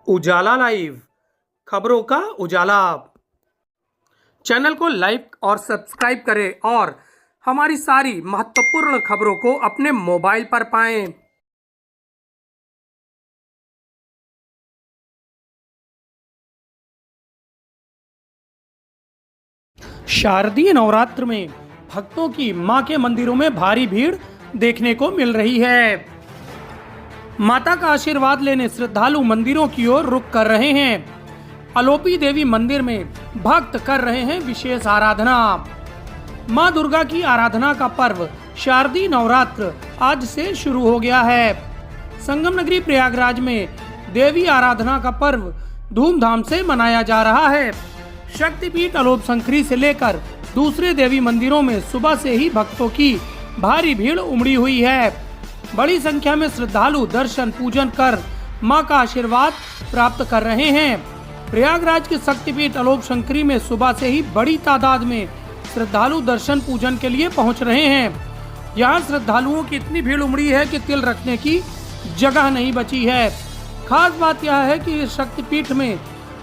उजाला live, खबरों का उजाला। Channel को लाइक और सब्सक्राइब करें और हमारी सारी महत्वपूर्ण खबरों को अपने मोबाइल पर पाएं। शारदीय नवरात्र में भक्तों की मां के मंदिरों में भारी भीड़ देखने को मिल रही है। माता का आशीर्वाद लेने श्रद्धालु मंदिरों की ओर रुख कर रहे हैं। आलोपी देवी मंदिर में भक्त कर रहे हैं विशेष आराधना। मां दुर्गा की आराधना का पर्व शारदीय नवरात्र आज से शुरू हो गया है। संगम नगरी प्रयागराज में देवी आराधना का पर्व धूमधाम से मनाया जा रहा है। शक्तिपीठ आलोप शंकरी से लेकर दूसरे देवी मंदिरों में सुबह से ही भक्तों की भारी भीड़ उमड़ी हुई है। बड़ी संख्या में श्रद्धालु दर्शन पूजन कर मां का आशीर्वाद प्राप्त कर रहे हैं। प्रयागराज के शक्तिपीठ आलोप शंकरी में सुबह से ही बड़ी तादाद में श्रद्धालु दर्शन पूजन के लिए पहुंच रहे हैं। यहां श्रद्धालुओं की इतनी भीड़ उमड़ी है कि तिल रखने की जगह नहीं बची है। खास बात यह है कि इस शक्तिपीठ में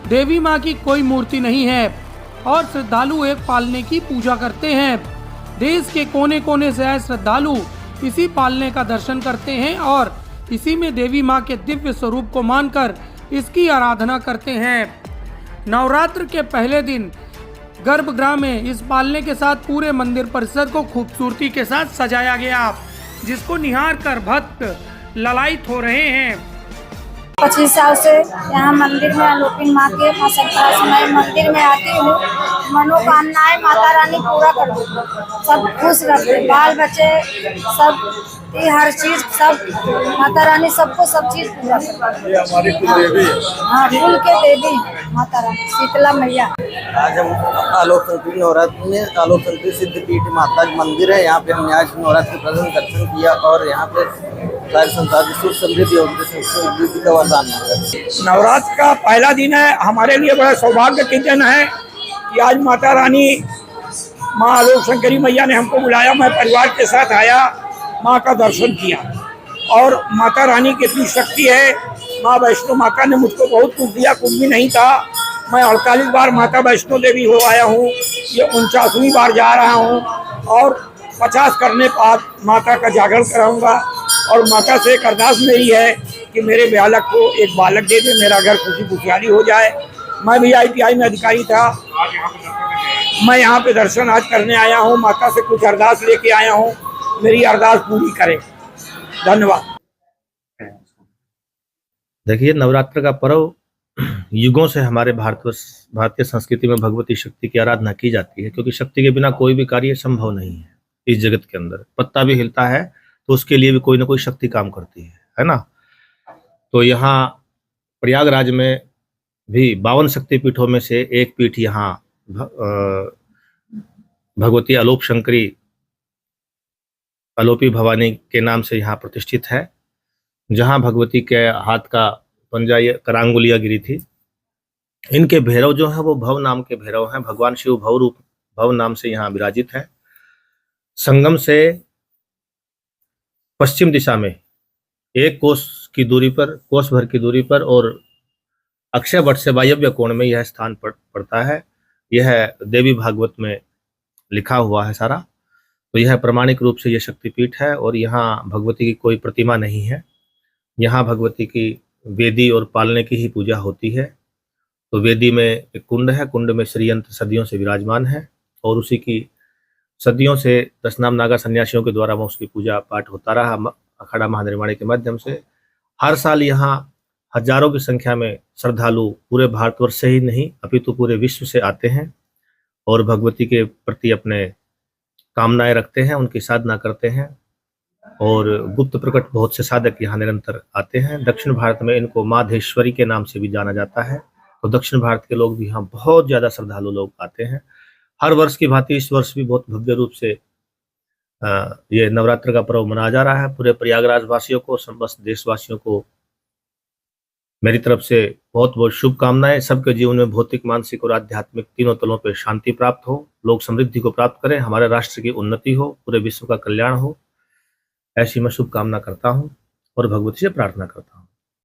देवी मां की कोई मूर्ति नहीं है और श्रद्धालु एक पालने की पूजा करते हैं। देश के कोने कोने से आए श्रद्धालु इसी पालने का दर्शन करते हैं और इसी में देवी मां के दिव्य स्वरूप को मानकर इसकी आराधना करते हैं। नवरात्र के पहले दिन गर्भगृह में इस पालने के साथ पूरे मंदिर परिसर को खूबसूरती के साथ सजाया गया, जिसको निहार कर भक्त ललायित हो रहे हैं। 25 साल से यहाँ मंदिर में आलोपी माँ के मैं मंदिर में आती हूँ। मनोकामनाएं माता रानी पूरा कर देती, सब खुश रखते, बाल बच्चे सब, हर चीज सब माता रानी सबको सब चीज पूरा करती है। हमारी कुल देवी है। हाँ, कुल के देवी माता रानी शीतला मैया। आज हम आलोक शंकरी नवरात्र में आलोक शंकरी सिद्धपीठ माता मंदिर है। यहाँ पे हमने आज नवरात्र प्रथम दर्शन किया और यहाँ पे सारे संसार की सुख समृद्धि और समृद्धि का वरदान है। नवरात्र का पहला दिन है, हमारे लिए बड़ा सौभाग्य के दिन है कि आज माता रानी माँ आलोक शंकरी मैया ने हमको बुलाया। मैं परिवार के साथ आया, माँ का दर्शन किया और माता रानी की इतनी शक्ति है। माँ वैष्णो माता ने मुझको बहुत कुछ दिया, कुछ भी नहीं था। मैं 48 बार माता वैष्णो देवी हो आया हूँ, ये 49वीं बार जा रहा हूँ और 50 करने बाद माता का जागरण कराऊंगा। और माता से एक अरदास मेरी है कि मेरे बालक को एक बालक दे दे, मेरा घर खुशी खुशहाली हो जाए। मैं भी ITI में अधिकारी था, मैं यहाँ पे दर्शन आज करने आया हूँ। माता से कुछ अरदास लेके आया हूँ, मेरी अरदास पूरी करें। धन्यवाद। देखिए, नवरात्र का पर्व युगों से हमारे भारतीय संस्कृति में भगवती शक्ति की आराधना की जाती है, क्योंकि शक्ति के बिना कोई भी कार्य संभव नहीं है। इस जगत के अंदर पत्ता भी हिलता है तो उसके लिए भी कोई ना कोई शक्ति काम करती है ना। तो यहाँ प्रयागराज में भी 52 शक्तिपीठों में से एक पीठ यहाँ भगवती आलोप शंकरी आलोपी भवानी के नाम से यहाँ प्रतिष्ठित है, जहाँ भगवती के हाथ का पंजा करांगुलिया गिरी थी। इनके भैरव जो है वो भव नाम के भैरव हैं। भगवान शिव भव रूप भव नाम से यहाँ विराजित है। संगम से पश्चिम दिशा में 1 कोस भर की दूरी पर और अक्षय वट से वायव्य कोण में यह स्थान पड़ता है। यह देवी भागवत में लिखा हुआ है सारा। तो यह प्रमाणिक रूप से यह शक्तिपीठ है और यहाँ भगवती की कोई प्रतिमा नहीं है। यहाँ भगवती की वेदी और पालने की ही पूजा होती है। तो वेदी में एक कुंड है, कुंड में श्रीयंत्र सदियों से विराजमान है और उसी की सदियों से 10 नाम नागा सन्यासियों के द्वारा वह उसकी पूजा पाठ होता रहा अखाड़ा महानिर्माणी के माध्यम से। हर साल यहाँ हजारों की संख्या में श्रद्धालु पूरे भारतवर्ष से ही नहीं अपितु पूरे विश्व से आते हैं और भगवती के प्रति अपने कामनाएं रखते हैं, उनकी साधना करते हैं। और गुप्त प्रकट बहुत से साधक यहाँ निरंतर आते हैं। दक्षिण भारत में इनको माधेश्वरी के नाम से भी जाना जाता है। तो दक्षिण भारत के लोग भी यहाँ बहुत ज़्यादा श्रद्धालु लोग आते हैं। हर वर्ष की भांति इस वर्ष भी बहुत भव्य रूप से ये नवरात्र का पर्व मनाया जा रहा है। पूरे प्रयागराज वासियों को, समस्त देशवासियों को मेरी तरफ से बहुत बहुत शुभकामनाएं। सबके जीवन में भौतिक, मानसिक और आध्यात्मिक तीनों तलों पर शांति प्राप्त हो, लोग समृद्धि को प्राप्त करें, हमारे राष्ट्र की उन्नति हो, पूरे विश्व का कल्याण हो, ऐसी मैं शुभकामना करता हूँ और भगवती से प्रार्थना करता हूँ।